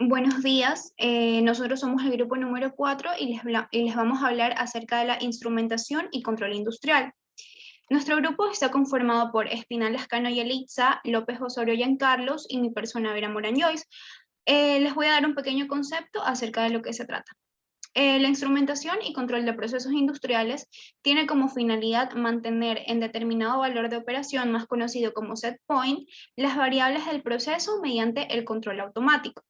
Buenos días, nosotros somos el grupo número 4 y les vamos a hablar acerca de la instrumentación y control industrial. Nuestro grupo está conformado por Espinal Lascano y Elitza, López Osorio Giancarlos y mi persona Vera Morán Joyce. Les voy a dar un pequeño concepto acerca de lo que se trata. La instrumentación y control de procesos industriales tiene como finalidad mantener en determinado valor de operación, más conocido como set point, las variables del proceso mediante el control automático.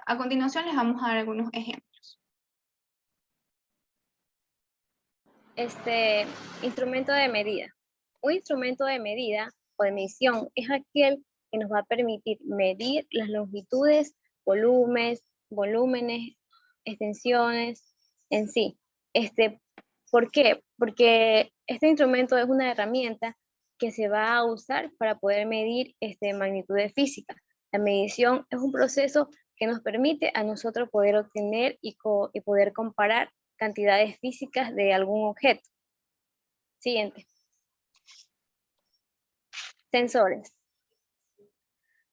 A continuación les vamos a dar algunos ejemplos. Instrumento de medida. Un instrumento de medida o de medición es aquel que nos va a permitir medir las longitudes, volúmenes, extensiones en sí. ¿Por qué? Porque este instrumento es una herramienta que se va a usar para poder medir magnitudes físicas. La medición es un proceso que nos permite a nosotros poder obtener y poder comparar cantidades físicas de algún objeto. Siguiente. Sensores.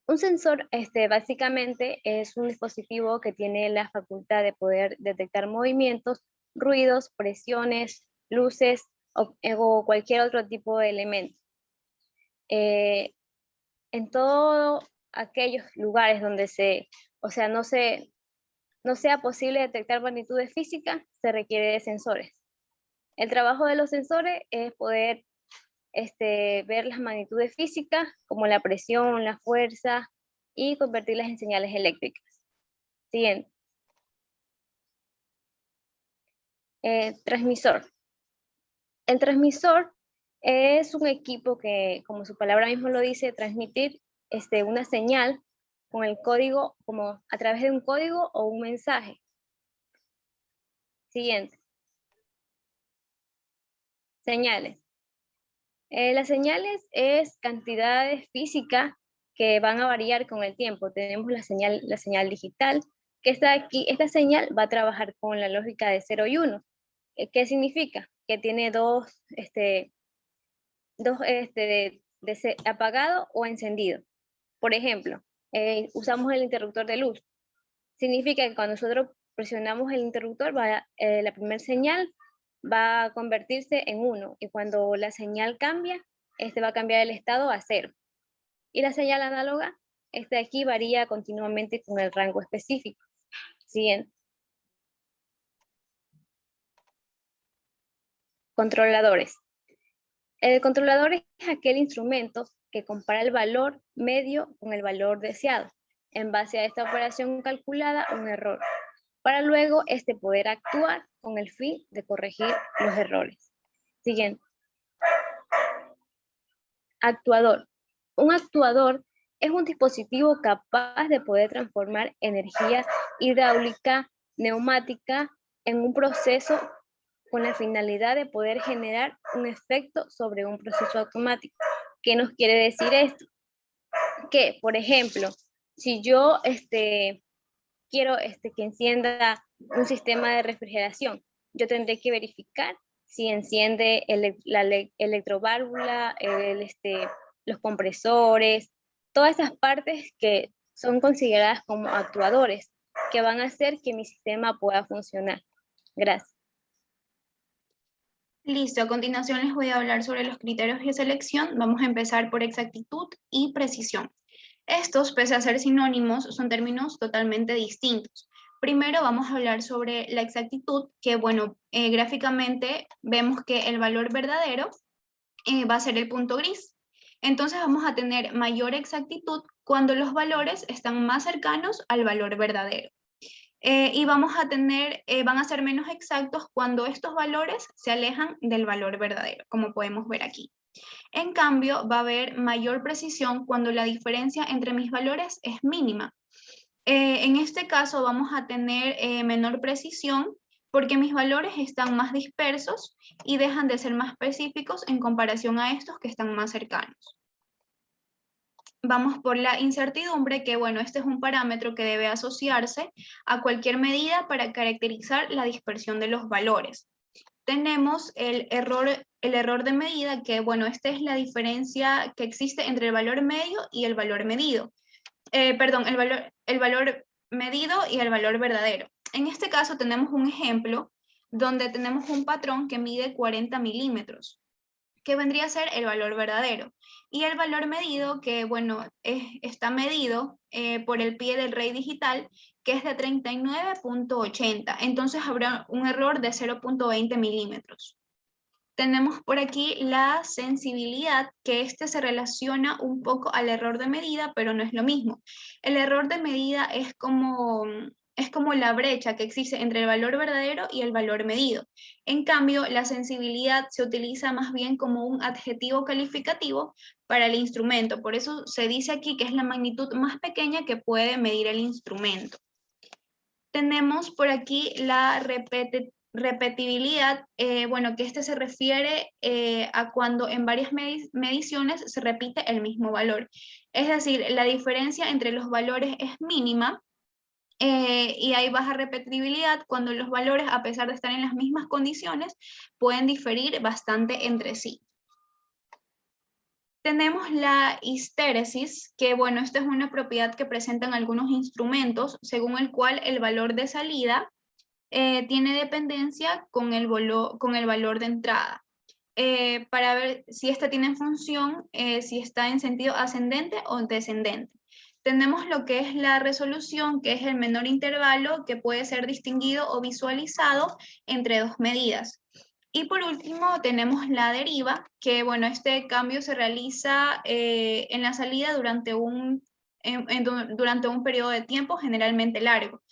Un sensor básicamente es un dispositivo que tiene la facultad de poder detectar movimientos, ruidos, presiones, luces o cualquier otro tipo de elemento. En todos aquellos lugares donde no sea posible detectar magnitudes físicas, se requiere de sensores. El trabajo de los sensores es poder ver las magnitudes físicas, como la presión, la fuerza, y convertirlas en señales eléctricas. Siguiente. Transmisor. El transmisor es un equipo que, como su palabra mismo lo dice, transmitir una señal con el código, como a través de un código o un mensaje. Siguiente. Señales. Las señales es cantidades físicas que van a variar con el tiempo. Tenemos la señal digital, que está aquí. Esta señal va a trabajar con la lógica de 0 y 1. ¿Qué significa? Que tiene dos apagado o encendido. Por ejemplo, usamos el interruptor de luz. Significa que cuando nosotros presionamos el interruptor, la primera señal va a convertirse en 1, y cuando la señal cambia, va a cambiar el estado a 0. Y la señal análoga, aquí varía continuamente con el rango específico. Siguiente. Controladores. El controlador es aquel instrumento que compara el valor medio con el valor deseado. En base a esta operación calculada, un error, para luego poder actuar con el fin de corregir los errores. Siguiente. Actuador. Un actuador es un dispositivo capaz de poder transformar energía hidráulica, neumática, en un proceso con la finalidad de poder generar un efecto sobre un proceso automático. ¿Qué nos quiere decir esto? Que, por ejemplo, si yo quiero que encienda un sistema de refrigeración, yo tendré que verificar si enciende la electroválvula, los compresores, todas esas partes que son consideradas como actuadores, que van a hacer que mi sistema pueda funcionar. Gracias. Listo, a continuación les voy a hablar sobre los criterios de selección. Vamos a empezar por exactitud y precisión. Estos, pese a ser sinónimos, son términos totalmente distintos. Primero vamos a hablar sobre la exactitud, que bueno, gráficamente vemos que el valor verdadero va a ser el punto gris. Entonces vamos a tener mayor exactitud cuando los valores están más cercanos al valor verdadero. Y vamos a tener, van a ser menos exactos cuando estos valores se alejan del valor verdadero, como podemos ver aquí. En cambio, va a haber mayor precisión cuando la diferencia entre mis valores es mínima. En este caso vamos a tener menor precisión porque mis valores están más dispersos y dejan de ser más específicos en comparación a estos que están más cercanos. Vamos por la incertidumbre, que bueno, este es un parámetro que debe asociarse a cualquier medida para caracterizar la dispersión de los valores. Tenemos el error de medida, que bueno, esta es la diferencia que existe entre el valor medio y el valor medido. perdón, el valor medido y el valor verdadero. En este caso tenemos un ejemplo donde tenemos un patrón que mide 40 milímetros, que vendría a ser el valor verdadero. Y el valor medido, que bueno, está medido por el pie del rey digital, que es de 39.80. Entonces habrá un error de 0.20 milímetros. Tenemos por aquí la sensibilidad, que este se relaciona un poco al error de medida, pero no es lo mismo. El error de medida es como la brecha que existe entre el valor verdadero y el valor medido. En cambio, la sensibilidad se utiliza más bien como un adjetivo calificativo para el instrumento. Por eso se dice aquí que es la magnitud más pequeña que puede medir el instrumento. Tenemos por aquí la repetibilidad, bueno, que este se refiere a cuando en varias mediciones se repite el mismo valor. Es decir, la diferencia entre los valores es mínima y hay baja repetibilidad cuando los valores, a pesar de estar en las mismas condiciones, pueden diferir bastante entre sí. Tenemos la histéresis, que bueno, esta es una propiedad que presentan algunos instrumentos, según el cual el valor de salida tiene dependencia con el valor de entrada. Para ver si esta tiene función, si está en sentido ascendente o descendente. Tenemos lo que es la resolución, que es el menor intervalo que puede ser distinguido o visualizado entre dos medidas. Y por último tenemos la deriva, que bueno, este cambio se realiza en la salida durante durante un periodo de tiempo generalmente largo,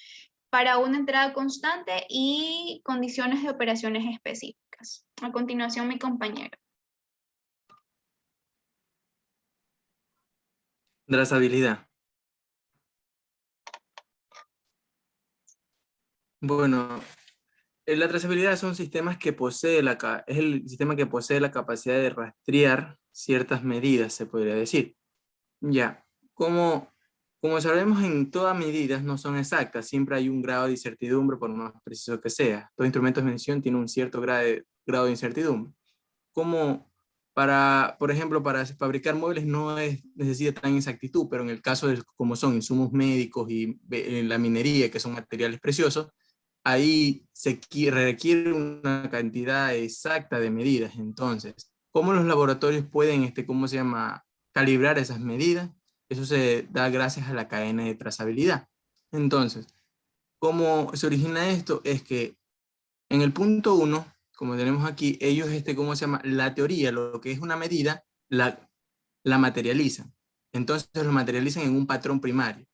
para una entrada constante y condiciones de operaciones específicas. A continuación, mi compañero. Trazabilidad. Bueno, la trazabilidad son sistemas que es el sistema que posee la capacidad de rastrear ciertas medidas, se podría decir. Ya, como sabemos, en todas medidas no son exactas, siempre hay un grado de incertidumbre por más preciso que sea. Todo instrumento de medición tiene un cierto grado de incertidumbre. Por ejemplo, para fabricar muebles no necesita tan exactitud, pero en el caso de como son insumos médicos y la minería, que son materiales preciosos, ahí requiere una cantidad exacta de medidas. Entonces, ¿cómo los laboratorios pueden, ¿cómo se llama?, calibrar esas medidas? Eso se da gracias a la cadena de trazabilidad. Entonces, ¿cómo se origina esto? Es que en el punto 1, como tenemos aquí, ellos, ¿cómo se llama?, la teoría, lo que es una medida, la materializan. Entonces lo materializan en un patrón primario.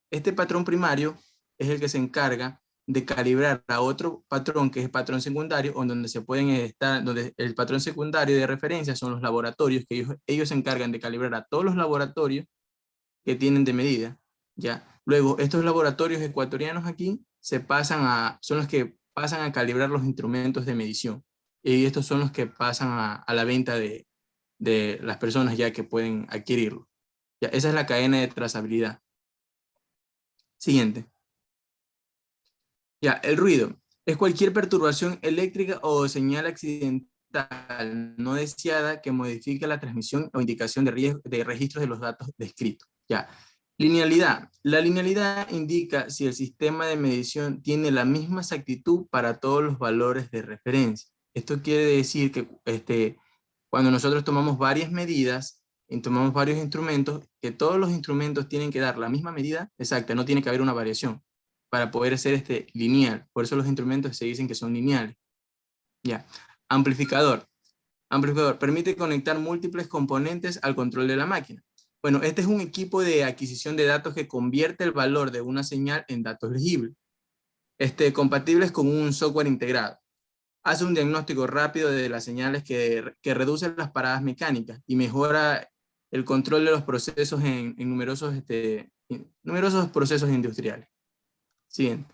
Este patrón primario es el que se encarga de calibrar a otro patrón, que es el patrón secundario, donde se pueden estar, donde el patrón secundario de referencia son los laboratorios, que ellos se encargan de calibrar a todos los laboratorios que tienen de medida, ¿ya? Luego, estos laboratorios ecuatorianos aquí son los que pasan a calibrar los instrumentos de medición, y estos son los que pasan a la venta de las personas ya que pueden adquirirlo. Ya, esa es la cadena de trazabilidad. Siguiente. Ya, el ruido es cualquier perturbación eléctrica o señal accidental no deseada que modifique la transmisión o indicación de registros de los datos descritos. Ya. Linealidad. La linealidad indica si el sistema de medición tiene la misma exactitud para todos los valores de referencia. Esto quiere decir que cuando nosotros tomamos varias medidas y tomamos varios instrumentos, que todos los instrumentos tienen que dar la misma medida exacta, no tiene que haber una variación para poder ser lineal. Por eso los instrumentos se dicen que son lineales. Ya. Amplificador. Amplificador permite conectar múltiples componentes al control de la máquina. Bueno, este es un equipo de adquisición de datos que convierte el valor de una señal en datos legibles, compatibles con un software integrado. Hace un diagnóstico rápido de las señales que reduce las paradas mecánicas y mejora el control de los procesos en numerosos procesos industriales. Siguiente.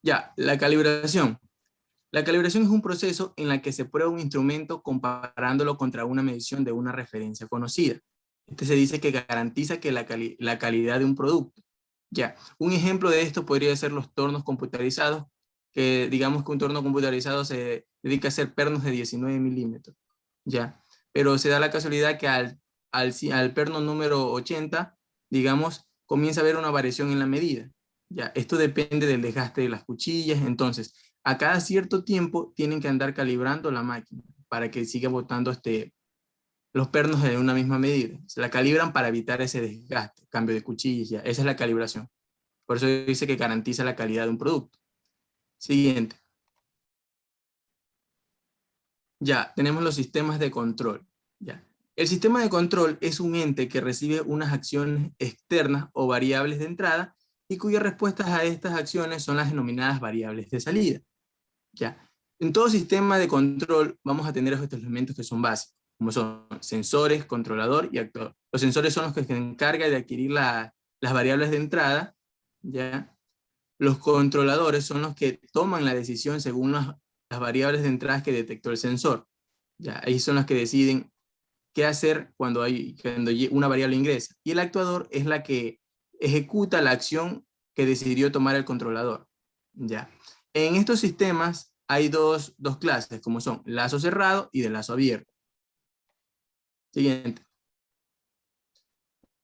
Ya, la calibración. La calibración es un proceso en el que se prueba un instrumento comparándolo contra una medición de una referencia conocida. Se dice que garantiza que la calidad de un producto. Ya, un ejemplo de esto podría ser los tornos computarizados, que digamos que un torno computarizado se dedica a hacer pernos de 19 milímetros. Ya, pero se da la casualidad que al al perno número 80, digamos, comienza a haber una variación en la medida. Ya, esto depende del desgaste de las cuchillas. Entonces, a cada cierto tiempo tienen que andar calibrando la máquina para que siga botando los pernos de una misma medida. Se la calibran para evitar ese desgaste, cambio de cuchillas, ya. Esa es la calibración. Por eso dice que garantiza la calidad de un producto. Siguiente. Ya, tenemos los sistemas de control. Ya. El sistema de control es un ente que recibe unas acciones externas o variables de entrada y cuyas respuestas a estas acciones son las denominadas variables de salida. Ya. En todo sistema de control vamos a tener estos elementos que son básicos, como son sensores, controlador y actuador. Los sensores son los que se encargan de adquirir las variables de entrada, ¿ya? Los controladores son los que toman la decisión según las variables de entrada que detectó el sensor. ¿Ya? Ahí son los que deciden qué hacer cuando una variable ingresa. Y el actuador es la que ejecuta la acción que decidió tomar el controlador. ¿Ya? En estos sistemas hay dos clases, como son lazo cerrado y de lazo abierto. Siguiente.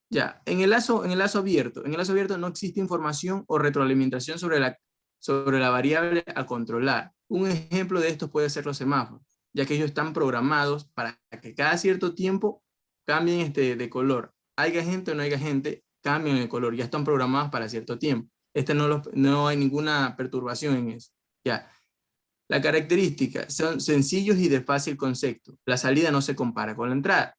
Ya, en el lazo abierto no existe información o retroalimentación sobre la variable a controlar. Un ejemplo de esto puede ser los semáforos, ya que ellos están programados para que cada cierto tiempo cambien de color. Haya gente o no haya gente, cambian el color, ya están programados para cierto tiempo. No hay ninguna perturbación en eso. Ya. La característica son sencillos y de fácil concepto. La salida no se compara con la entrada.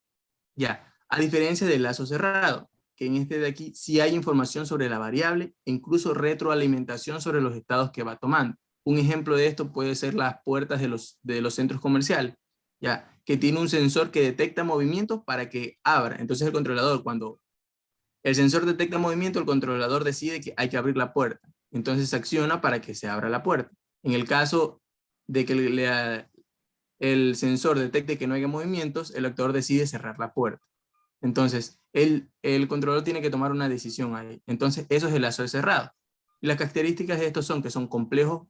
Ya, a diferencia del lazo cerrado, que en este de aquí sí hay información sobre la variable e incluso retroalimentación sobre los estados que va tomando. Un ejemplo de esto puede ser las puertas de los centros comerciales, ya, que tiene un sensor que detecta movimientos para que abra. Entonces el controlador, cuando el sensor detecta movimiento, el controlador decide que hay que abrir la puerta. Entonces acciona para que se abra la puerta. En el caso de que el sensor detecte que no haya movimientos, el actuador decide cerrar la puerta. Entonces, el controlador tiene que tomar una decisión ahí. Entonces, eso es el lazo cerrado. Y las características de estos son que son complejos,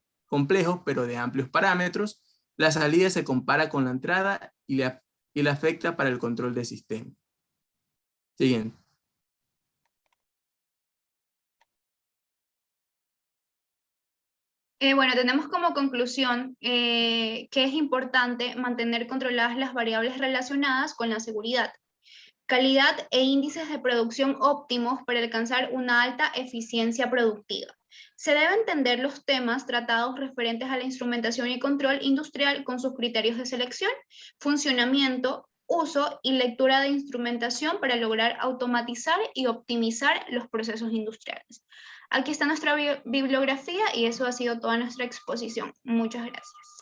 pero de amplios parámetros. La salida se compara con la entrada y la afecta para el control del sistema. Siguiente. Bueno, tenemos como conclusión que es importante mantener controladas las variables relacionadas con la seguridad, calidad e índices de producción óptimos para alcanzar una alta eficiencia productiva. Se deben entender los temas tratados referentes a la instrumentación y control industrial con sus criterios de selección, funcionamiento, uso y lectura de instrumentación para lograr automatizar y optimizar los procesos industriales. Aquí está nuestra bibliografía y eso ha sido toda nuestra exposición. Muchas gracias.